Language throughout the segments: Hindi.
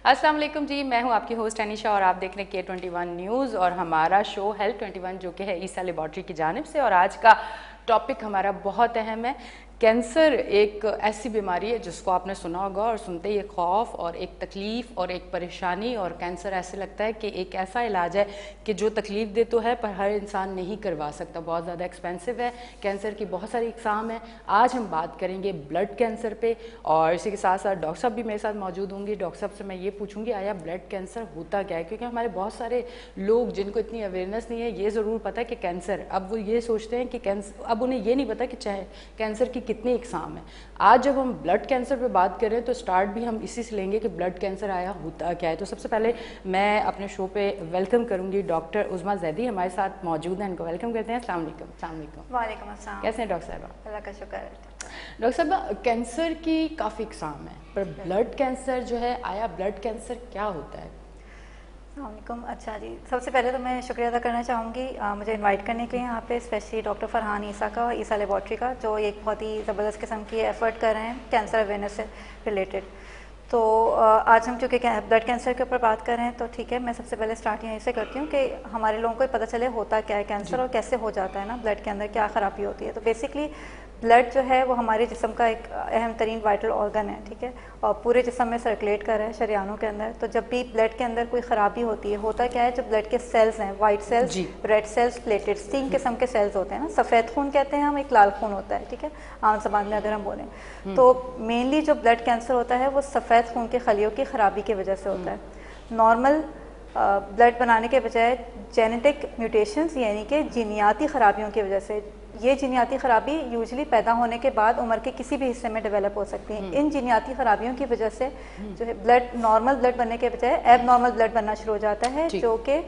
अस्सलाम वालेकुम जी, मैं हूं आपकी होस्ट अनीशा और आप देख रहे हैं K21 न्यूज़ और हमारा शो हेल्थ 21 जो कि है ईसा लेबॉर्ट्री की जानिब से। और आज का टॉपिक हमारा बहुत अहम है। कैंसर एक ऐसी बीमारी है जिसको आपने सुना होगा और सुनते ही एक खौफ और एक तकलीफ़ और एक परेशानी, और कैंसर ऐसे लगता है कि एक ऐसा इलाज है कि जो तकलीफ़ दे तो है पर हर इंसान नहीं करवा सकता, बहुत ज़्यादा एक्सपेंसिव है। कैंसर की बहुत सारी इकसाम है। आज हम बात करेंगे ब्लड कैंसर पे और इसी के साथ साथ डॉक्टर साहब भी मेरे साथ मौजूद होंगे। डॉक्टर साहब से मैं ये पूछूंगी आया ब्लड कैंसर होता क्या है, क्योंकि हमारे बहुत सारे लोग जिनको इतनी अवेयरनेस नहीं है, ये ज़रूर पता है कि कैंसर, अब वो ये सोचते हैं कि कैंसर, अब उन्हें ये नहीं पता कि चाहे कैंसर की कितनी इकसाम है। आज जब हम ब्लड कैंसर पे बात करें तो स्टार्ट भी हम इसी से लेंगे कि ब्लड कैंसर आया होता क्या है। तो सबसे पहले मैं अपने शो पे वेलकम करूंगी डॉक्टर उज़मा जैदी, हमारे साथ मौजूद हैं, इनको वेलकम करते हैं। अस्सलाम वालेकुम। अस्सलाम वालेकुम। वालेकुम अस्सलाम। कैसे हैं डॉक्टर साहब? अल्लाह का शुक्र है। डॉक्टर साहब, कैंसर की काफ़ी इकसाम है पर ब्लड कैंसर जो है, आया ब्लड कैंसर क्या होता है? वालेकुम। अच्छा जी, सबसे पहले तो मैं शुक्रिया अदा करना चाहूँगी मुझे इनवाइट करने के लिए यहाँ पे, स्पेशली डॉक्टर फरहान ईसा का और ईसा लेबॉर्ट्री का, जो एक बहुत ही ज़बरदस्त किस्म की एफर्ट कर रहे हैं कैंसर अवेयरनेस से रिलेटेड। तो आज हम चूँकि ब्लड कैंसर के ऊपर बात कर रहे हैं तो ठीक है, मैं सबसे पहले स्टार्ट यहीं से करती हूँ कि हमारे लोगों को पता चले होता क्या है कैंसर और कैसे हो जाता है ना, ब्लड के अंदर क्या ख़राबी होती है। तो बेसिकली ब्लड जो है वो हमारे जिस्म का एक अहम तरीन वाइटल ऑर्गन है, ठीक है, और पूरे जिस्म में सर्कुलेट कर रहा है शरीयानों के अंदर। तो जब भी ब्लड के अंदर कोई ख़राबी होती है, होता क्या है, जो ब्लड के सेल्स हैं, white cells, red cells, platelets, 3 किस्म के सेल्स होते हैं ना। सफ़ेद खून कहते हैं हम, एक लाल खून होता है, ठीक है, आम ज़बान में अगर हम बोलें तो। मेनली जो ब्लड कैंसर होता है वो सफ़ेद खून के खलियों की ख़राबी की वजह से होता है। नॉर्मल ब्लड बनाने के बजाय जेनेटिक म्यूटेशंस यानी कि जीनियाती ख़राबियों की वजह से, ये जीनियाती ख़राबी यूजुअली पैदा होने के बाद उम्र के किसी भी हिस्से में डेवलप हो सकती है। इन जीनियाती ख़राबियों की वजह से जो है ब्लड, नॉर्मल ब्लड बनने के बजाय एब नॉर्मल ब्लड बनना शुरू हो जाता है, जो कि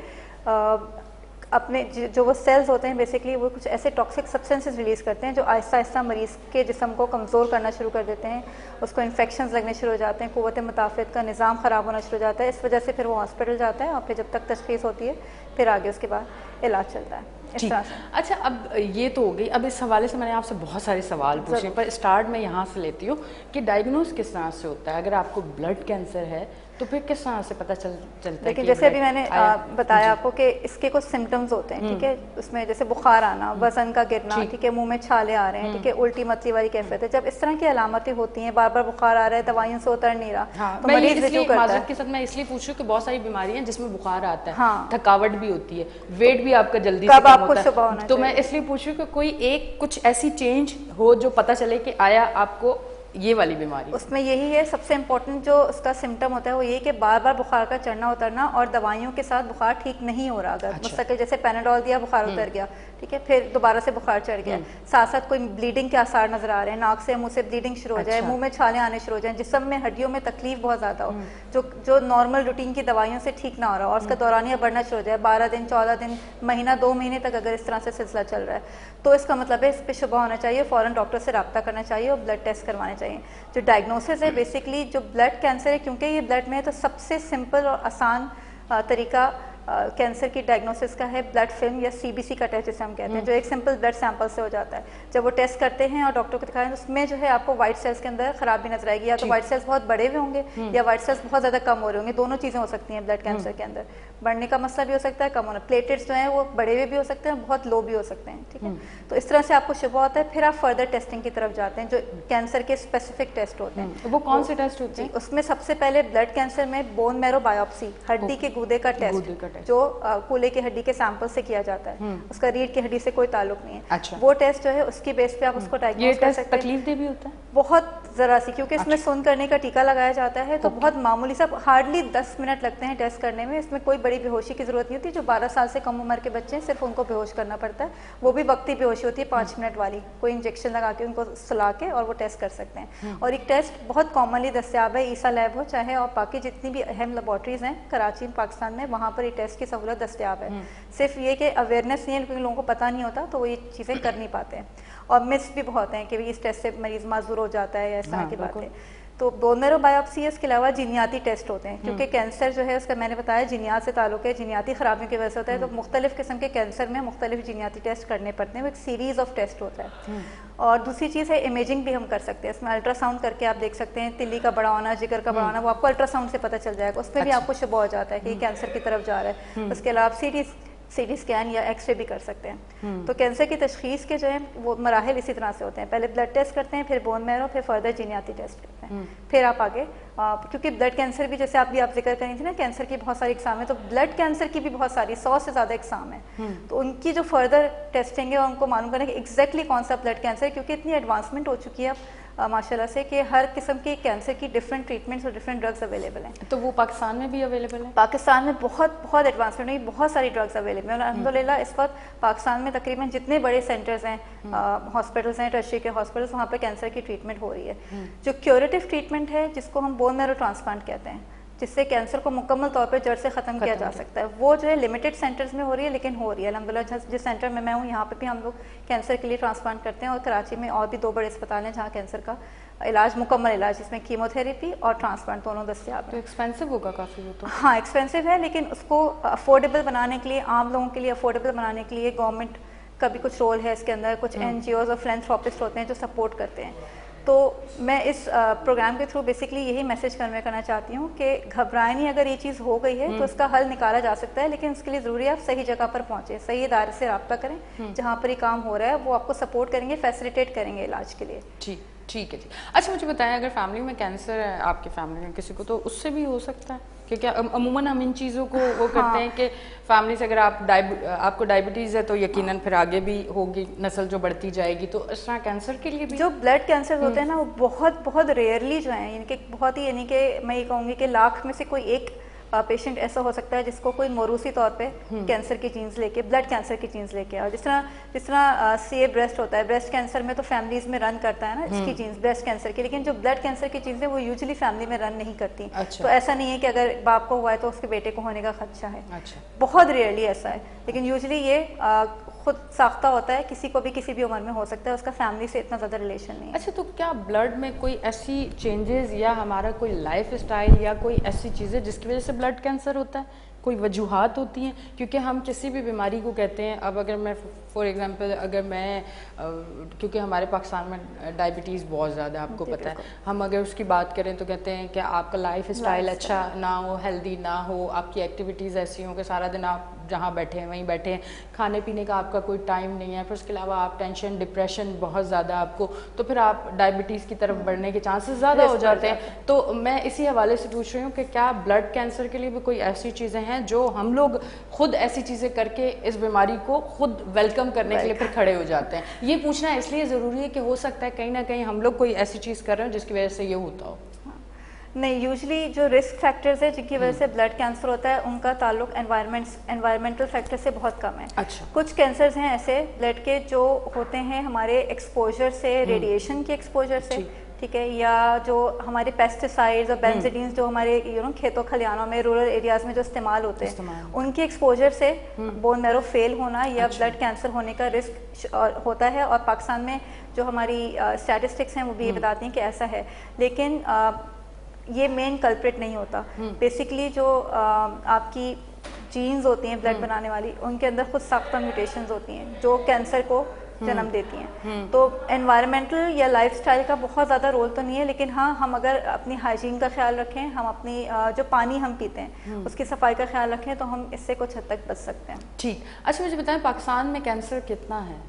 अपने जो वो सेल्स होते हैं बेसिकली वो कुछ ऐसे टॉक्सिक सब्सटेंसेस रिलीज़ करते हैं जो आहिस्ता आहिस्ता मरीज़ के जिस्म को कमज़ोर करना शुरू कर देते हैं। उसको इन्फेक्शंस लगने शुरू हो जाते हैं, क़ुव्वत मुताफ़ित का निज़ाम ख़राब होना शुरू हो जाता है। इस वजह से फिर वो हॉस्पिटल जाता है और फिर जब तक तशख़ीस होती है फिर आगे उसके बाद इलाज चलता है इस तरह से। अच्छा, अब ये तो हो गई। अब इस हवाले से मैंने आपसे बहुत सारे सवाल पूछे, पर स्टार्ट में यहाँ से लेती हूँ कि डायग्नोस किस तरह से होता है। अगर आपको ब्लड कैंसर है तो फिर किस तरह से पता चलता है? लेकिन जैसे अभी मैंने बताया आपको कि इसके कुछ सिम्टम्स होते हैं, ठीक है, उसमें जैसे बुखार आना, वजन का गिरना, ठीक है, मुंह में छाले आ रहे हैं, ठीक है, उल्टी मतली वाली कैफियत है। जब इस तरह की अलामतें होती हैं, बार बार बुखार आ रहा है, दवाइयों से उतर नहीं रहा, तो मरीज रिज्यू करता है। के साथ मैं इसलिए पूछ रही हूँ कि बहुत सारी बीमारियां हैं जिसमें बुखार आता है, थकावट भी होती है, वेट भी आपका जल्दी से कम होता है। तो मैं इसलिए पूछ रही हूँ कि कोई एक कुछ ऐसी चेंज हो जो पता चले कि आया आपको ये वाली बीमारी। उसमें यही है सबसे इम्पोर्टेंट जो उसका सिम्टम होता है वो ये कि बार बार बुखार का चढ़ना उतरना और दवाइयों के साथ बुखार ठीक नहीं हो रहा। अगर मुस्तकिल जैसे पैनाडोल दिया बुखार उतर गया, ठीक है, फिर दोबारा से बुखार चढ़ गया, साथ साथ कोई ब्लीडिंग के आसार नजर आ रहे हैं, नाक से मुंह से ब्लीडिंग शुरू हो जाए, मुंह में छाले आने शुरू हो जाए, जिस्म में हड्डियों में तकलीफ बहुत ज़्यादा हो, जो नॉर्मल रूटीन की दवाइयों से ठीक ना हो रहा और उसका दौरानिया बढ़ना शुरू हो जाए, 12 दिन 14 दिन महीना 2 महीने तक अगर इस तरह से सिलसिला चल रहा है, तो इसका मतलब है इस पर शुबा होना चाहिए, फ़ौरन डॉक्टर से रब्ता करना चाहिए और ब्लड टेस्ट करवाने चाहिए। जो डायग्नोसिस है बेसिकली जो ब्लड कैंसर है, क्योंकि ये ब्लड में है तो सबसे सिंपल और आसान तरीका कैंसर की डायग्नोसिस का है ब्लड फिल्म या सीबीसी का टेस्ट जिसे हम कहते हैं, जो एक सिंपल ब्लड सैंपल से हो जाता है। जब वो टेस्ट करते हैं और डॉक्टर को दिखाएं तो उसमें जो है आपको व्हाइट सेल्स के अंदर खराबी नजर आएगी, या तो व्हाइट सेल्स बहुत बड़े हुए होंगे या व्हाइट सेल्स बहुत ज़्यादा कम हो रहे होंगे। दोनों चीज़ें हो सकती हैं ब्लड कैंसर के अंदर, बढ़ने का मसला भी हो सकता है, कम होना। प्लेटलेट्स जो हैं वो बड़े हुए भी हो सकते हैं, बहुत लो भी हो सकते हैं, ठीक है। तो इस तरह से आपको शुबा होता है, फिर आप फर्दर टेस्टिंग की तरफ जाते हैं जो कैंसर के स्पेसिफिक टेस्ट होते हैं। वो कौन से टेस्ट होते हैं? उसमें सबसे पहले ब्लड कैंसर में बोन मैरो बायोप्सी, हड्डी के गूदे का टेस्ट, जो कूल्हे की हड्डी के सैंपल से किया जाता है, उसका रीढ़ की हड्डी से कोई ताल्लुक नहीं है। अच्छा। वो टेस्ट जो है उसकी बेस पे आप उसको डायग्नोस कर सकते हैं। तकलीफ दे भी होता है बहुत ज़रा सी, क्योंकि इसमें सुन करने का टीका लगाया जाता है, तो बहुत मामूली सा, हार्डली 10 मिनट लगते हैं टेस्ट करने में। इसमें कोई बड़ी बेहोशी की ज़रूरत नहीं होती। जो 12 साल से कम उम्र के बच्चे हैं सिर्फ उनको बेहोश करना पड़ता है, वो भी वक्ती बेहोशी होती है 5 मिनट वाली, कोई इंजेक्शन लगा के उनको सुला के और वो टेस्ट कर सकते हैं। और एक टेस्ट बहुत कॉमनली दस्तियाब है, ईसा लैब हो चाहे और बाकी जितनी भी अहम लेबॉर्ट्रीज़ हैं कराची पाकिस्तान में, वहाँ पर ये टेस्ट की सहूलत दस्तियाब है। सिर्फ ये कि अवेयरनेस नहीं है, क्योंकि लोगों को पता नहीं होता तो वो ये चीज़ें कर नहीं पाते हैं। और मिस भी बहुत हैं कि इस टेस्ट से मरीज़ माजूर हो जाता है या इस तरह की बातें। तो बोन मैरो बायोप्सी इसके अलावा जीनियाती टेस्ट होते हैं, क्योंकि कैंसर जो है उसका मैंने बताया जीनियात से ताल्लुक है, जीनियाती खराबियों की वजह से होता है। तो मुख्तलिफ किस्म के कैंसर में मुख्तलिफ जीनियाती टेस्ट करने पड़ते हैं, वो एक सीरीज ऑफ टेस्ट होता है। और दूसरी चीज़ है इमेजिंग भी हम कर सकते हैं, इसमें अल्ट्रासाउंड करके आप देख सकते हैं तिल्ली का बड़ा होना, जिगर का बड़ा होना, वो आपको अल्ट्रासाउंड से पता चल जाएगा, उसमें भी आपको शुबा हो जाता है कि कैंसर की तरफ जा रहा है। उसके अलावा सीटी स्कैन या एक्सरे भी कर सकते हैं। तो कैंसर की तशखीस के जो है वो मराहल इसी तरह से होते हैं, पहले ब्लड टेस्ट करते हैं, फिर बोन मैरो, फिर फर्दर जीनियाती टेस्ट करते हैं, फिर आप आगे क्योंकि ब्लड कैंसर भी जैसे आप जिक्र करी थी ना, कैंसर की बहुत सारी एग्जाम है, तो ब्लड कैंसर की भी बहुत सारी 100 से ज़्यादा एग्जाम है। तो उनकी जो फर्दर टेस्टिंग है उनको मालूम करना कि एग्जैक्टली कौन सा ब्लड कैंसर है, क्योंकि इतनी एडवांसमेंट हो चुकी है अब माशाल्लाह से कि हर किस्म के कैंसर की डिफरेंट ट्रीटमेंट्स और डिफरेंट ड्रग्स अवेलेबल हैं। तो वो पाकिस्तान में भी अवेलेबल है? पाकिस्तान में बहुत एडवांसमेंट हुई, बहुत सारी ड्रग्स अवेलेबल हैं और अल्हम्दुलिल्लाह इस वक्त पाकिस्तान में तकरीबन जितने बड़े सेंटर्स हैं, हॉस्पिटल्स हैं, टर्शियरी के हॉस्पिटल्स, वहाँ पर कैंसर की ट्रीटमेंट हो रही है। जो क्यूरेटिव ट्रिटमेंट है जिसको हम बोन मैरो ट्रांसप्लांट कहते हैं, जिससे कैंसर को मुकम्मल तौर पर जड़ से ख़त्म किया जा सकता है, वो जो है लिमिटेड सेंटर्स में हो रही है, लेकिन हो रही है अल्हम्दुलिल्लाह। जिस सेंटर में मैं हूँ यहाँ पे भी हम लोग कैंसर के लिए ट्रांसप्लांट करते हैं, और कराची में और भी 2 बड़े अस्पताल हैं जहाँ कैंसर का इलाज, मुकम्मल इलाज, जिसमें कीमोथेरेपी और ट्रांसप्लांट दोनों दस्तियाब तो है। एक्सपेंसिव होगा काफ़ी वो तो? हाँ एक्सपेंसिव है, लेकिन उसको अफोर्डेबल बनाने के लिए, आम लोगों के लिए अफोर्डेबल बनाने के लिए गवर्नमेंट का भी कुछ रोल है इसके अंदर, कुछ NGOs और फिलैंथ्रोपिस्ट होते हैं जो सपोर्ट करते हैं। तो मैं इस प्रोग्राम के थ्रू बेसिकली यही मैसेज कन्वे करना चाहती हूँ कि घबराए नहीं, अगर ये चीज़ हो गई है तो उसका हल निकाला जा सकता है, लेकिन उसके लिए ज़रूरी है आप सही जगह पर पहुँचे, सही इदारे से रब्ता करें, जहाँ पर ये काम हो रहा है वो आपको सपोर्ट करेंगे, फैसिलिटेट करेंगे इलाज के लिए। ठीक है जी। अच्छा मुझे बताएं, अगर फैमिली में कैंसर है, आपके फैमिली में किसी को, तो उससे भी हो सकता है? क्योंकि अमूमन हम इन चीज़ों को वो करते हैं कि फैमिली से अगर आपको डायबिटीज़ है तो यकीनन फिर आगे भी होगी, नस्ल जो बढ़ती जाएगी, तो इस तरह कैंसर के लिए भी? जो ब्लड कैंसर होते हैं ना वो बहुत रेयरली जो है, यानी कि बहुत ही, यानी कि मैं ये कहूँगी कि लाख में से कोई एक पेशेंट ऐसा हो सकता है जिसको कोई मौरूसी तौर पे कैंसर की जीन्स लेके, ब्लड कैंसर की जीन्स लेके, और जिस तरह CA ब्रेस्ट होता है, ब्रेस्ट कैंसर में तो फैमिलीज में रन करता है ना इसकी जीन्स ब्रेस्ट कैंसर की, लेकिन जो ब्लड कैंसर की जीन्स है वो यूजुअली फैमिली में रन नहीं करती। अच्छा। तो ऐसा नहीं है कि अगर बाप को हुआ है तो उसके बेटे को होने का खदशा है। अच्छा। बहुत रेयरली ऐसा है, लेकिन यूजुअली ये खुद साख्ता होता है, किसी को भी किसी भी उम्र में हो सकता है, उसका फैमिली से इतना ज़्यादा रिलेशन नहीं है। अच्छा, तो क्या ब्लड में कोई ऐसी चेंजेस या हमारा कोई लाइफ स्टाइल या कोई ऐसी चीज़ें जिसकी वजह से ब्लड कैंसर होता है, कोई वजूहात होती हैं? क्योंकि हम किसी भी बीमारी को कहते हैं, अब अगर मैं फॉर एग्जांपल अगर मैं क्योंकि हमारे पाकिस्तान में डायबिटीज़ बहुत ज़्यादा है, आपको पता है, हम अगर उसकी बात करें तो कहते हैं कि आपका लाइफ स्टाइल अच्छा ना हो, हेल्दी ना हो, आपकी एक्टिविटीज़ ऐसी हों कि सारा दिन आप जहाँ बैठे हैं वहीं बैठे हैं, खाने पीने का आपका कोई टाइम नहीं है, फिर उसके अलावा आप टेंशन डिप्रेशन बहुत ज़्यादा आपको, तो फिर आप डायबिटीज़ की तरफ बढ़ने के चांसेस ज़्यादा हो जाते हैं। तो मैं इसी हवाले से पूछ रही हूँ कि क्या ब्लड कैंसर के लिए भी कोई ऐसी चीज़ें हैं जो हम लोग खुद ऐसी चीज़ें करके इस बीमारी को खुद वेलकम करने के लिए फिर खड़े हो जाते हैं? ये पूछना इसलिए ज़रूरी है कि हो सकता है कहीं ना कहीं हम लोग कोई ऐसी चीज़ कर रहे हो जिसकी वजह से ये होता हो। नहीं, यूजली जो रिस्क फैक्टर्स है जिनकी वजह से ब्लड कैंसर होता है उनका ताल्लुक एनवायरमेंटल फैक्टर से बहुत कम है। अच्छा। कुछ कैंसर्स हैं ऐसे ब्लड के जो होते हैं हमारे एक्सपोजर से, रेडिएशन के एक्सपोजर से, ठीक है, या जो हमारे पेस्टिसाइड्स और बेंजीडीन्स जो हमारे खेतों खलियानों में, रूरल एरियाज में जो इस्तेमाल होते हैं, उनके एक्सपोजर से बोन मैरो फेल होना या ब्लड कैंसर होने का रिस्क होता है। और पाकिस्तान में जो हमारी स्टैटिस्टिक्स हैं वो भी ये बताती हैं कि ऐसा है, लेकिन ये मेन कल्प्रिट नहीं होता। बेसिकली जो आपकी जीन्स होती हैं ब्लड बनाने वाली, उनके अंदर खुद साख्ता म्यूटेशंस होती हैं जो कैंसर को जन्म देती हैं। तो एनवायरमेंटल या लाइफस्टाइल का बहुत ज़्यादा रोल तो नहीं है, लेकिन हाँ, हम अगर अपनी हाइजीन का ख्याल रखें, हम अपनी जो पानी हम पीते हैं उसकी सफाई का ख्याल रखें, तो हम इससे कुछ हद तक बच सकते हैं। ठीक। अच्छा मुझे बताएं, पाकिस्तान में कैंसर कितना है?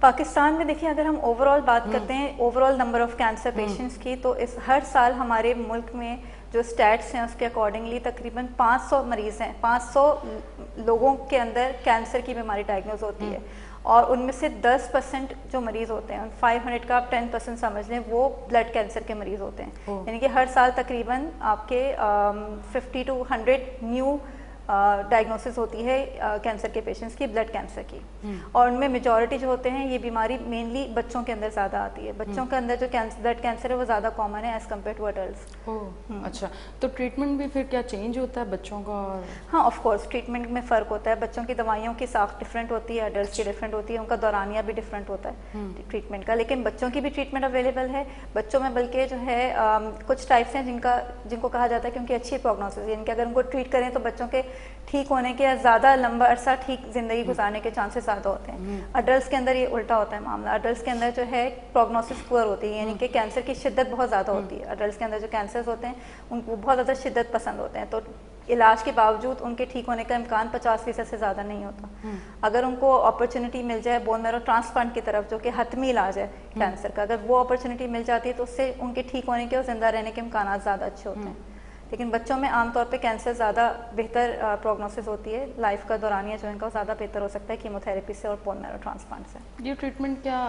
पाकिस्तान में देखिए, अगर हम ओवरऑल बात करते हैं, overall number of cancer patients की, तो इस हर साल हमारे मुल्क में जो स्टैट्स हैं उसके अकॉर्डिंगली तकरीबन 500 मरीज़ हैं, 500 लोगों के अंदर कैंसर की बीमारी डायग्नोज होती है, और उनमें से 10% जो मरीज़ होते हैं, 500 का आप 10% समझ लें, वो ब्लड कैंसर के मरीज़ होते हैं। यानी कि हर साल तकरीबन आपके 50 to 100 न्यू डायग्नोसिस होती है कैंसर के पेशेंट्स की, ब्लड कैंसर की। और उनमें मेजॉरिटी जो होते हैं ये बीमारी मेनली बच्चों के अंदर ज़्यादा आती है। बच्चों के अंदर जो ब्लड कैंसर है वो ज़्यादा कॉमन है एज कम्पेयर टू अडल्ट। अच्छा, तो ट्रीटमेंट भी फिर क्या चेंज होता है बच्चों का? और हाँ, ऑफ कोर्स ट्रीटमेंट में फ़र्क होता है। बच्चों की दवाइयों की साख डिफरेंट होती है, अडल्ट की डिफरेंट होती है, उनका दौरानिया भी डिफरेंट होता है ट्रीटमेंट का। लेकिन बच्चों की भी ट्रीटमेंट अवेलेबल है। बच्चों में बल्कि जो है कुछ टाइप्स हैं जिनको कहा जाता है कि उनकी अच्छी प्रोग्नोसिस, यानी कि अगर उनको ट्रीट करें तो बच्चों के ठीक होने के, ज़्यादा लंबा अरसा ठीक ज़िंदगी गुजारने के चांसेस ज़्यादा होते हैं। अडल्ट के अंदर ये उल्टा होता है मामला। अडल्ट के अंदर जो है प्रोग्नोसिस पुअर होती है, यानी कि कैंसर की शिद्दत बहुत ज़्यादा होती है। अडल्ट के अंदर जो कैंसर्स होते हैं उनको बहुत ज़्यादा शिद्दत पसंद होते हैं, तो इलाज के बावजूद उनके ठीक होने का इम्कान 50% से ज़्यादा नहीं होता। अगर उनको अपॉर्चुनिटी मिल जाए बोन मैरो ट्रांसप्लांट की तरफ, जो कि हतमी इलाज है कैंसर का, अगर वो अपॉर्चुनिटी मिल जाती है तो उससे उनके ठीक होने के और ज़िंदा रहने के इम्कान ज़्यादा अच्छे होते हैं। लेकिन बच्चों में आमतौर पे कैंसर ज़्यादा बेहतर प्रोग्नोसिस होती है। लाइफ का दौरानिया जो इनका ज़्यादा बेहतर हो सकता है कीमोथेरेपी से और बोन मैरो ट्रांसप्लांट से। ये ट्रीटमेंट क्या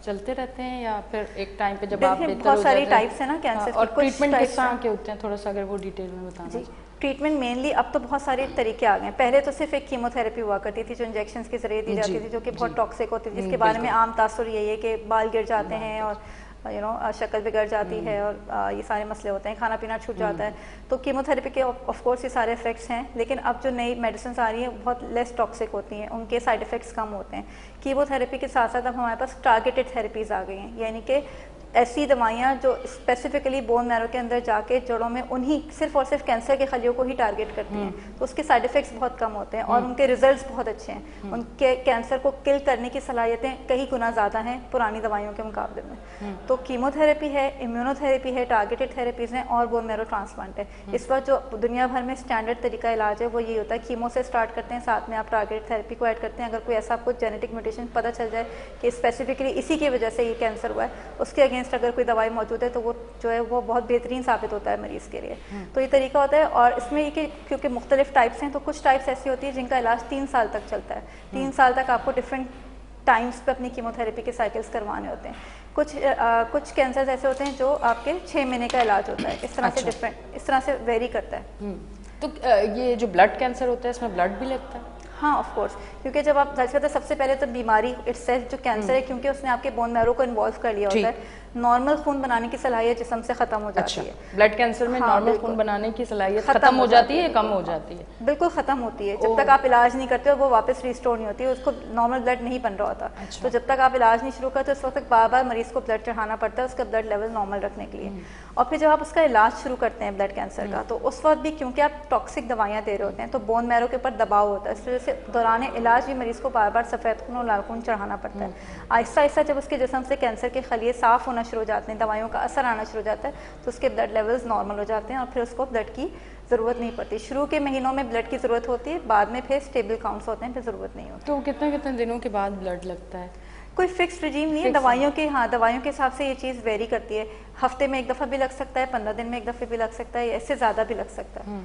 चलते रहते हैं या फिर एक टाइम पे जब आप बेहतर हो जाते हैं? बहुत सारी टाइप्स है ना कैंसर की। और ट्रीटमेंट किस तरह के होते हैं, थोड़ा सा अगर वो डिटेल में बताना। जी, ट्रीटमेंट मेनली अब तो बहुत सारे तरीके आ गए हैं। पहले तो सिर्फ एक कीमोथेरेपी हुआ करती थी जो इंजेक्शन के जरिए दी जाती थी, जो कि बहुत टॉक्सिक होती थी, जिसके बारे में आम तासुर यही है कि बाल गिर जाते हैं और शक्ल बिगड़ जाती है और ये सारे मसले होते हैं, खाना पीना छूट जाता है। तो कीमोथेरेपी के ऑफ कोर्स ये सारे इफेक्ट्स हैं, लेकिन अब जो नई मेडिसिन आ रही हैं बहुत लेस टॉक्सिक होती हैं, उनके साइड इफेक्ट्स कम होते हैं। कीमोथेरेपी के साथ साथ अब हमारे पास टारगेटेड थेरेपीज़ आ गई हैं, यानी कि ऐसी दवाइयाँ जो स्पेसिफिकली बोन मैरो के अंदर जाके जड़ों में उन्हीं सिर्फ और सिर्फ कैंसर के खलियों को ही टारगेट करती हैं, तो उसके साइड इफ़ेक्ट्स बहुत कम होते हैं और उनके रिजल्ट्स बहुत अच्छे हैं। उनके कैंसर को किल करने की सलाहियतें कई गुना ज़्यादा हैं पुरानी दवाइयों के मुकाबले में। तो कीमोथेरेपी है, इम्यूनोथेरेपी है, टारगेटेड थेरेपीज़ हैं और बोन मैरो ट्रांसप्लांट है। इस वक्त जो दुनिया भर में स्टैंडर्ड तरीका इलाज है वो ये होता है, कीमो से स्टार्ट करते हैं, साथ में आप टारगेटेड थेरेपी को ऐड करते हैं। अगर कोई ऐसा आपको जेनेटिक म्यूटेशन पता चल जाए कि स्पेसिफिकली इसी की वजह से ये कैंसर हुआ है, उसके अगेंस्ट अगर कोई दवाई मौजूद है तो वो जो है वो बहुत बेहतरीन साबित होता है मरीज़ के लिए। तो ये तरीका होता है। और इसमें ये कि क्योंकि मुख्तलिफ टाइप्स हैं, तो कुछ टाइप्स ऐसी होती है जिनका इलाज 3 साल तक चलता है। 3 साल तक आपको डिफरेंट टाइम्स पे अपनी कीमोथेरेपी के साइकिल्स करवाने होते हैं। कुछ कैंसर ऐसे होते हैं जो आपके 6 महीने का इलाज होता है। इस तरह से डिफरेंट, इस तरह से वेरी करता है। तो ये जो ब्लड कैंसर होता है इसमें ब्लड भी लगता है? हाँ, ऑफ कोर्स, क्योंकि जब आप दर्ज करते हैं सबसे पहले तो बीमारी इटसेल्फ जो कैंसर है, क्योंकि उसने आपके बोन मैरो को इन्वॉल्व कर लिया होता है, नॉर्मल खून बनाने की सलाहियत जिस्म से खत्म हो जाती है। ब्लड कैंसर में नॉर्मल खून बनाने की सलाहियत खत्म हो जाती है, कम हो जाती है? बिल्कुल खत्म होती है। जब तक आप इलाज नहीं करते हो वो वापस रिस्टोर नहीं होती है, उसको नॉर्मल ब्लड नहीं बन रहा होता। तो जब तक आप इलाज नहीं शुरू करते उस वक्त बार बार मरीज को ब्लड चढ़ाना पड़ता है उसका ब्लड लेवल नॉर्मल रखने के लिए। और फिर जब आप उसका इलाज शुरू करते हैं ब्लड कैंसर का, तो उस वक्त भी क्योंकि आप टॉक्सिक दवाइयाँ दे रहे होते हैं तो बोन मैरो के ऊपर दबाव होता है, इस वजह से दौरान इलाज भी मरीज को बार बार सफ़ेद खून और लाल खून चढ़ाना पड़ता है। आहिस्ता आहिस्ता जब उसके जिस्म से कैंसर के खलिए साफ होना शुरू हो जाते हैं, दवाइयों का असर आना शुरू हो जाता है, तो उसके ब्लड लेवल्स नॉर्मल हो जाते हैं और फिर उसको ब्लड की ज़रूरत नहीं पड़ती। शुरू के महीनों में ब्लड की ज़रूरत होती है, बाद में फिर स्टेबल काउंट्स होते हैं, फिर ज़रूरत नहीं होती। तो कितने कितने दिनों के बाद ब्लड लगता है? कोई फिक्स रिजीम नहीं है दवाइयों के। हाँ, दवाइयों के हिसाब से ये चीज़ वेरी करती है। हफ्ते में एक दफ़ा भी लग सकता है, 15 दिन में एक दफ़े भी लग सकता है, इससे ज़्यादा भी लग सकता है।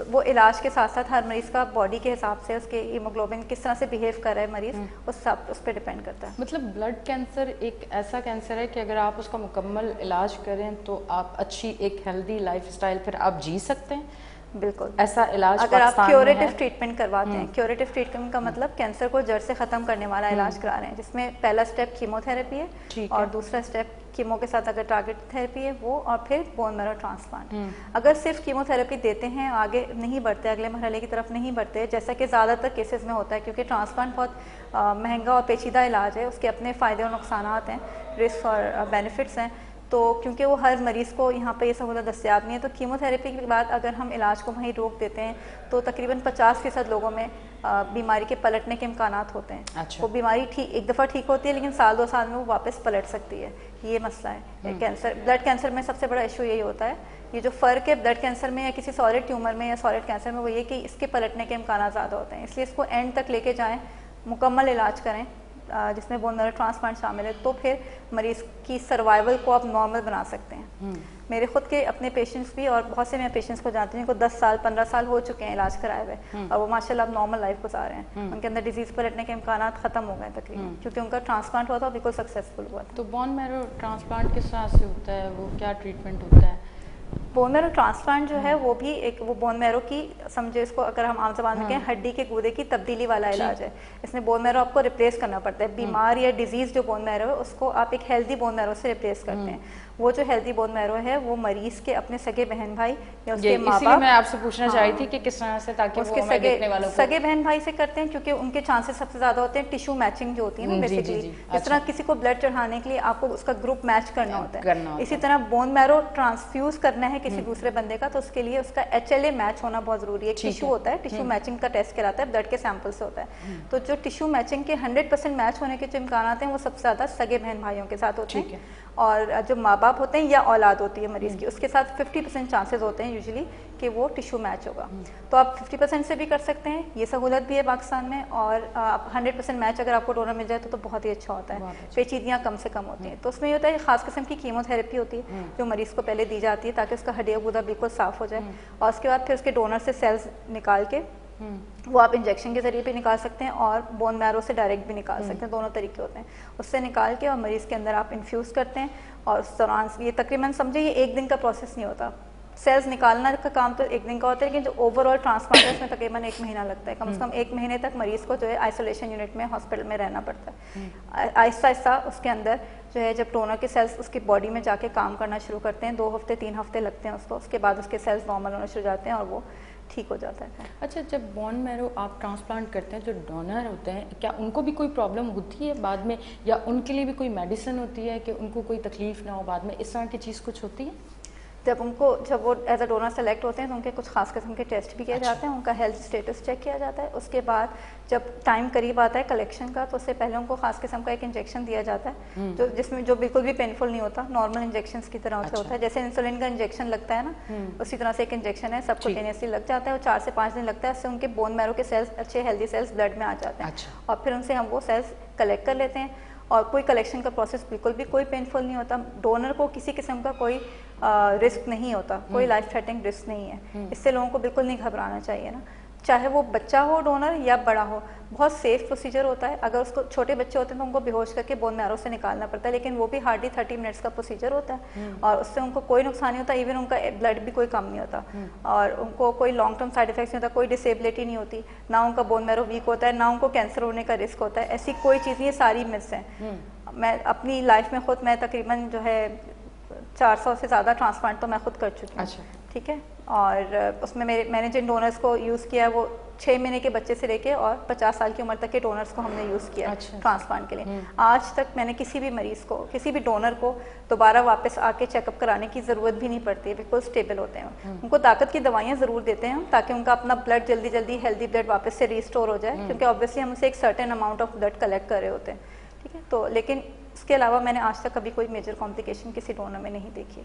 वो इलाज के साथ साथ हर मरीज़ का बॉडी के हिसाब से उसके हीमोग्लोबिन किस तरह से बिहेव कर रहा है मरीज़, उस पर डिपेंड करता है। मतलब ब्लड कैंसर एक ऐसा कैंसर है कि अगर आप उसका मुकम्मल इलाज करें तो आप अच्छी एक हेल्दी लाइफ स्टाइल फिर आप जी सकते हैं? बिल्कुल, ऐसा इलाज अगर आप क्योरेटिव ट्रीटमेंट करवाते हैं। क्योरेटिव ट्रीटमेंट का मतलब कैंसर को जड़ से ख़त्म करने वाला इलाज करा रहे हैं, जिसमें पहला स्टेप कीमोथेरेपी है और दूसरा स्टेप कीमो के साथ अगर टारगेट थेरेपी है वो, और फिर बोन मैरो ट्रांसप्लांट। अगर सिर्फ कीमोथेरेपी देते हैं, आगे नहीं बढ़ते, अगले मरहले की तरफ नहीं बढ़ते, जैसा कि ज़्यादातर केसेस में होता है, क्योंकि ट्रांसप्लांट बहुत महंगा और पेचीदा इलाज है, उसके अपने फ़ायदे और नुकसान हैं, रिस्क और बेनिफिट्स हैं। तो क्योंकि वो हर मरीज़ को यहाँ पे ये सहूलत दस्तियाब नहीं है, तो कीमोथेरेपी के बाद अगर हम इलाज को वहीं रोक देते हैं तो तकरीबन 50% लोगों में बीमारी के पलटने के इम्कानात होते हैं। अच्छा। वो बीमारी एक दफ़ा ठीक होती है लेकिन साल 2 साल में वो वापस पलट सकती है। ये मसला है कैंसर, ब्लड कैंसर में सबसे बड़ा इशू यही होता है। ये जो फ़र्क है ब्लड कैंसर में या किसी सॉलिड ट्यूमर में या सॉलिड कैंसर में, वो ये कि इसके पलटने के इम्कानात ज़्यादा होते हैं, इसलिए इसको एंड तक लेके जाएँ, मुकम्मल इलाज करें जिसमें बोन मैरो ट्रांसप्लांट शामिल है, तो फिर मरीज़ की सर्वाइवल को आप नॉर्मल बना सकते हैं। मेरे खुद के अपने पेशेंट्स भी और बहुत से मैं पेशेंट्स को जानती हूँ जिनको 10 साल 15 साल हो चुके हैं इलाज कराए हुए और वो माशाल्लाह अब नॉर्मल लाइफ गुजार रहे हैं। उनके अंदर डिजीज़ पलटने के इम्कान ख़त्म हो गए तकरीबन, क्योंकि उनका ट्रांसप्लांट हुआ था, बिल्कुल सक्सेसफुल हुआ था। तो बोन मैरो ट्रांसप्लांट किस तरह से होता है, वो क्या ट्रीटमेंट होता है? बोन मैरो ट्रांसप्लांट जो है वो भी एक वो बोन मैरो की समझे इसको अगर हम आम जबान में कहें हड्डी के गूदे की तब्दीली वाला इलाज है। इसमें बोन मैरो आपको रिप्लेस करना पड़ता है। बीमार या डिजीज जो बोन मैरो है उसको आप एक हेल्दी बोन मैरो से रिप्लेस करते हैं। वो जो हेल्दी बोन मैरो है वो मरीज के अपने सगे बहन भाई या उसके माँ बाप, मैं आपसे पूछना चाह रही थी कि किस तरह से, ताकि उसके वो देखने वालों को सगे बहन भाई से करते हैं क्योंकि उनके चांसेस सबसे ज्यादा होते हैं टिश्यू मैचिंग जो होती है ना बेसिकली। जिस तरह किसी को ब्लड चढ़ाने के लिए आपको उसका ग्रुप मैच करना होता है, इसी तरह बोन मैरो ट्रांसफ्यूज करना है किसी दूसरे बंदे का, तो उसके लिए उसका HLA मैच होना बहुत जरूरी है। टिश्यू होता है, टिश्यू मैचिंग का टेस्ट कराता है, ब्लड के सैंपल से होता है। तो जो टिश्यू मैचिंग के 100% मैच होने के जो इम्कान हैं वो सबसे ज्यादा सगे बहन भाइयों के साथ होते हैं, और जो माँ बाप होते हैं या औलाद होती है मरीज की उसके साथ 50% चांसेस होते हैं यूजुअली कि वो टिश्यू मैच होगा। तो आप 50% से भी कर सकते हैं, ये सहूलत भी है पाकिस्तान में, और 100% मैच अगर आपको डोनर मिल जाए तो बहुत ही अच्छा होता है। पेचीदगियाँ कम से कम होती हैं। तो उसमें ये होता है खास किस्म की कीमोथेरेपी होती है जो मरीज को पहले दी जाती है ताकि उसका हड्डियाँ गूदा बिल्कुल साफ हो जाए, और उसके बाद फिर उसके डोनर से सेल्स निकाल के वो आप इंजेक्शन के जरिए भी निकाल सकते हैं और बोन मैरो से डायरेक्ट भी निकाल सकते हैं, दोनों तरीके होते हैं। उससे निकाल के और मरीज के अंदर आप इन्फ्यूज़ करते हैं, और उस दौरान ये तकरीबन समझिए ये एक दिन का प्रोसेस नहीं होता। सेल्स निकालना का काम तो एक दिन का होता है, लेकिन जो ओवरऑल ट्रांसप्लांट है उसमें तकरीबन 1 महीना लगता है। कम से कम 1 महीने तक मरीज को जो है आइसोलेशन यूनिट में हॉस्पिटल में रहना पड़ता है। आहिस्ता आहिस्ता उसके अंदर जो है जब डोनर के सेल्स उसकी बॉडी में जाके काम करना शुरू करते हैं, 2 हफ्ते 3 हफ्ते लगते हैं उसको, उसके बाद उसके सेल्स नॉर्मल होना शुरू हो जाते हैं और वो ठीक हो जाता है। अच्छा, जब बोन मैरो आप ट्रांसप्लांट करते हैं, जो डोनर होते हैं क्या उनको भी कोई प्रॉब्लम होती है बाद में, या उनके लिए भी कोई मेडिसिन होती है कि उनको कोई तकलीफ ना हो बाद में, इस तरह की चीज़ कुछ होती है? जब वो एज अ डोनर सेलेक्ट होते हैं तो उनके कुछ खास किस्म के टेस्ट भी किए जाते हैं, उनका हेल्थ स्टेटस चेक किया जाता है। उसके बाद जब टाइम करीब आता है कलेक्शन का तो उससे पहले उनको खास किस्म का एक इंजेक्शन दिया जाता है जो जिसमें जो बिल्कुल भी पेनफुल नहीं होता, नॉर्मल इंजेक्शन की तरह से होता है। जैसे इंसुलिन का इंजेक्शन लगता है ना, उसी तरह से एक इंजेक्शन है, सबकुटेनियसली लग जाता है, और 4 से 5 दिन लगता है। उससे उनके बोन मैरो के सेल्स अच्छे हेल्दी सेल्स ब्लड में आ जाते हैं, और फिर उनसे हम वो सेल्स कलेक्ट कर लेते हैं। और कोई कलेक्शन का प्रोसेस बिल्कुल भी कोई पेनफुल नहीं होता। डोनर को किसी किस्म का कोई रिस्क नहीं होता, कोई लाइफ थ्रेटनिंग रिस्क नहीं है। इससे लोगों को बिल्कुल नहीं घबराना चाहिए ना, चाहे वो बच्चा हो डोनर या बड़ा हो। बहुत सेफ प्रोसीजर होता है। अगर उसको छोटे बच्चे होते हैं तो उनको बेहोश करके बोन मैरो से निकालना पड़ता है, लेकिन वो भी हार्डली 30 मिनट्स का प्रोसीजर होता है, और उससे उनको कोई नुकसान नहीं होता। इवन उनका ब्लड भी कोई कम नहीं होता, और उनको कोई लॉन्ग टर्म साइड इफेक्ट्स नहीं होता, कोई डिसेबिलिटी नहीं होती, ना उनका बोन मैरो वीक होता है, ना उनको कैंसर होने का रिस्क होता है। ऐसी कोई चीज़ नहीं है, सारी मिस हैं। मैं अपनी लाइफ में खुद मैं तकरीबन जो है 400 से ज़्यादा ट्रांसप्लांट तो मैं खुद कर चुकी हूँ। ठीक है, और उसमें मैंने जिन डोनर्स को यूज़ किया है वो 6 महीने के बच्चे से लेके और 50 साल की उम्र तक के डोनर्स को हमने यूज़ किया ट्रांसप्लांट के लिए। आज तक मैंने किसी भी मरीज़ को, किसी भी डोनर को दोबारा वापस आके चेकअप कराने की ज़रूरत भी नहीं पड़ती है, बिल्कुल स्टेबल होते हैं। उनको ताकत की दवाइयाँ ज़रूर देते हैं ताकि उनका अपना ब्लड जल्दी जल्दी हेल्दी ब्लड वापस से रिस्टोर हो जाए, क्योंकि ऑब्वियसली हम उसे एक certain amount of blood collect कर रहे होते हैं। ठीक है, तो लेकिन इसके अलावा मैंने आज तक कभी कोई मेजर कॉम्प्लिकेशन किसी डोनर में नहीं देखी।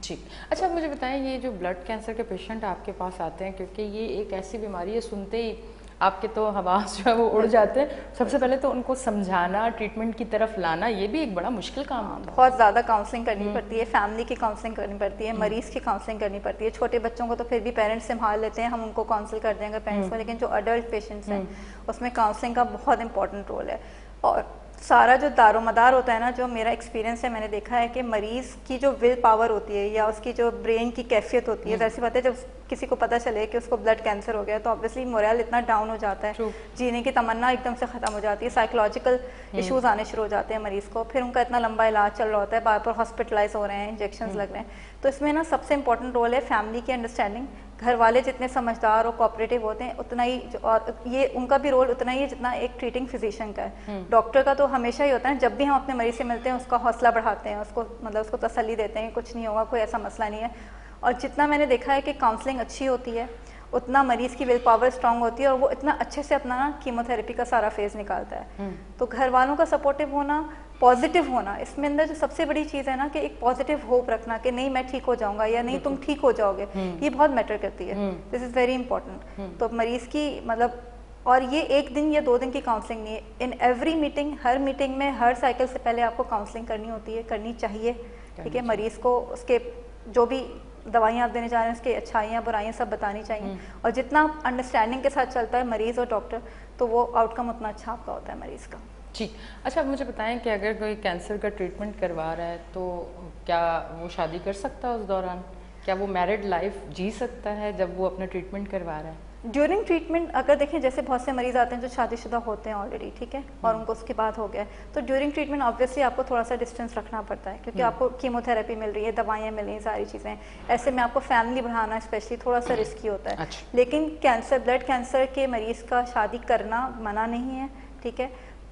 ठीक। अच्छा, मुझे बताएं, ये जो ब्लड कैंसर के पेशेंट आपके पास आते हैं, क्योंकि ये एक ऐसी बीमारी है सुनते ही आपके तो हवास जो है वो उड़ जाते हैं। सबसे पहले तो उनको समझाना, ट्रीटमेंट की तरफ लाना, ये भी एक बड़ा मुश्किल काम होता है। बहुत ज़्यादा काउंसलिंग करनी पड़ती है, फैमिली की काउंसलिंग करनी पड़ती है, मरीज़ की काउंसलिंग करनी पड़ती है। छोटे बच्चों को तो फिर भी पेरेंट्स संभाल लेते हैं, हम उनको काउंसिल कर देंगे पेरेंट्स को, लेकिन जो अडल्ट पेशेंट्स हैं उसमें काउंसलिंग का बहुत इंपॉर्टेंट रोल है। और सारा जो दारोमदार होता है ना, जो मेरा एक्सपीरियंस है, मैंने देखा है कि मरीज़ की जो विल पावर होती है या उसकी जो ब्रेन की कैफियत होती है, जैसी बात है जब किसी को पता चले कि उसको ब्लड कैंसर हो गया तो ऑब्वियसली मोरल इतना डाउन हो जाता है, जीने की तमन्ना एकदम से ख़त्म हो जाती है, साइकोलॉजिकल इश्यूज आने शुरू हो जाते हैं मरीज़ को। फिर उनका इतना लंबा इलाज चल रहा होता है, बार बार हॉस्पिटलाइज हो रहे हैं, इंजेक्शन लग रहे हैं। तो इसमें ना सबसे इंपॉर्टेंट रोल है फैमिली की अंडरस्टैंडिंग। घर वाले जितने समझदार और कोऑपरेटिव होते हैं उतना ही, और ये उनका भी रोल उतना ही है जितना एक ट्रीटिंग फिजिशियन का है। डॉक्टर का तो हमेशा ही होता है, जब भी हम अपने मरीज से मिलते हैं उसका हौसला बढ़ाते हैं, उसको मतलब उसको तसल्ली देते हैं, कुछ नहीं होगा, कोई ऐसा मसला नहीं है। और जितना मैंने देखा है कि काउंसलिंग अच्छी होती है उतना मरीज़ की विल पावर स्ट्रांग होती है, और वो इतना अच्छे से अपना कीमोथेरेपी का सारा फेज़ निकालता है। तो घर वालों का सपोर्टिव होना, पॉजिटिव होना, इसमें अंदर जो सबसे बड़ी चीज़ है ना कि एक पॉजिटिव होप रखना कि नहीं मैं ठीक हो जाऊंगा या नहीं तुम ठीक हो जाओगे, ये बहुत मैटर करती है। This is very important. तो मरीज़ की मतलब, और ये 1 दिन या 2 दिन की काउंसलिंग नहीं है, in every meeting, her meeting में, हर साइकिल से पहले आपको काउंसलिंग करनी होती है, करनी चाहिए। ठीक है, मरीज़ को उसके जो भी दवाइयाँ आप देने जा रहे हैं उसकी अच्छाइयाँ बुराइयाँ सब बतानी चाहिए, और जितना अंडरस्टैंडिंग के साथ चलता है मरीज़ और डॉक्टर तो वो आउटकम उतना अच्छा आपका होता है मरीज़ का। ठीक। अच्छा, मुझे बताएं कि अगर कोई कैंसर का ट्रीटमेंट करवा रहा है तो क्या वो शादी कर सकता है उस दौरान? क्या वो मैरिड लाइफ जी सकता है जब वो अपना ट्रीटमेंट करवा रहा है? ड्यूरिंग ट्रीटमेंट अगर देखें, जैसे बहुत से मरीज आते हैं जो शादीशुदा होते हैं ऑलरेडी, ठीक है, और उनको उसके बाद हो गया है, तो ड्यूरिंग ट्रीटमेंट ऑब्वियसली आपको थोड़ा सा डिस्टेंस रखना पड़ता है, क्योंकि आपको कीमोथेरेपी मिल रही है, दवाइयाँ मिल रही हैं, सारी चीज़ें। ऐसे में आपको फैमिली बढ़ाना स्पेशली थोड़ा सा रिस्की होता है। अच्छा। लेकिन कैंसर, ब्लड कैंसर के मरीज़ का शादी करना मना नहीं है, ठीक है,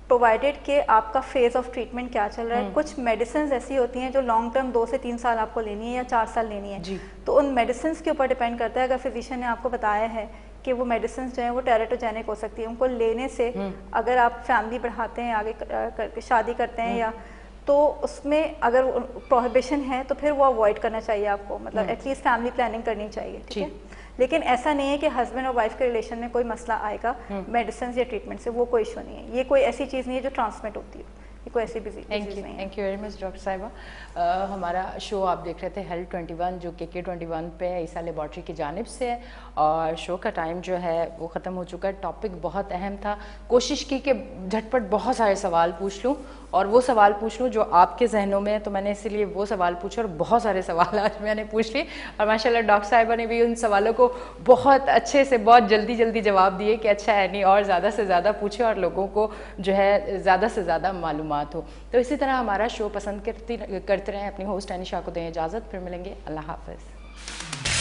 प्रोवाइडेड कि आपका फेज ऑफ ट्रीटमेंट क्या चल रहा है। कुछ मेडिसिन ऐसी होती हैं जो लॉन्ग टर्म 2 से 3 साल आपको लेनी है या 4 साल लेनी है, तो उन मेडिसिन के ऊपर डिपेंड करता है। अगर फिजिशियन ने आपको बताया है कि वो मेडिसिन जो है वो टेरेटोजेनिक हो सकती है, उनको लेने से अगर आप फैमिली बढ़ाते हैं, आगे करके शादी करते हैं या, तो उसमें अगर प्रोहिबिशन है तो फिर वो अवॉइड करना चाहिए आपको, मतलब एटलीस्ट फैमिली प्लानिंग करनी चाहिए, ठीक है। लेकिन ऐसा नहीं है कि हस्बैंड और वाइफ के रिलेशन में कोई मसला आएगा मेडिसिन या ट्रीटमेंट से, वो कोई इशू नहीं है। ये कोई ऐसी चीज़ नहीं है जो ट्रांसमिट होती है, ये कोई ऐसी डिजीज नहीं है। Thank you very much doctor साहिबा। हमारा शो आप देख रहे थे हेल्थ 21 जो KK21 पे है, ईसा लेबॉर्ट्री की जानिब से है, और शो का टाइम जो है वो ख़त्म हो चुका है। टॉपिक बहुत अहम था, कोशिश की कि झटपट बहुत सारे सवाल पूछ लूँ और वो सवाल पूछ लूँ जो आपके जहनों में है, तो मैंने इसीलिए वो सवाल पूछे और बहुत सारे सवाल आज मैंने पूछ लिए, और माशाल्लाह डॉक्टर साहिबा ने भी उन सवालों को बहुत अच्छे से बहुत जल्दी जवाब दिए कि अच्छा है नहीं, और ज़्यादा से ज़्यादा पूछे और लोगों को जो है ज़्यादा से ज़्यादा मालूमात हो। तो इसी तरह हमारा शो पसंद करते रहें। अपनी होस्ट अनिशा को दें इजाज़त, फिर मिलेंगे। अल्लाह हाफ़िज़।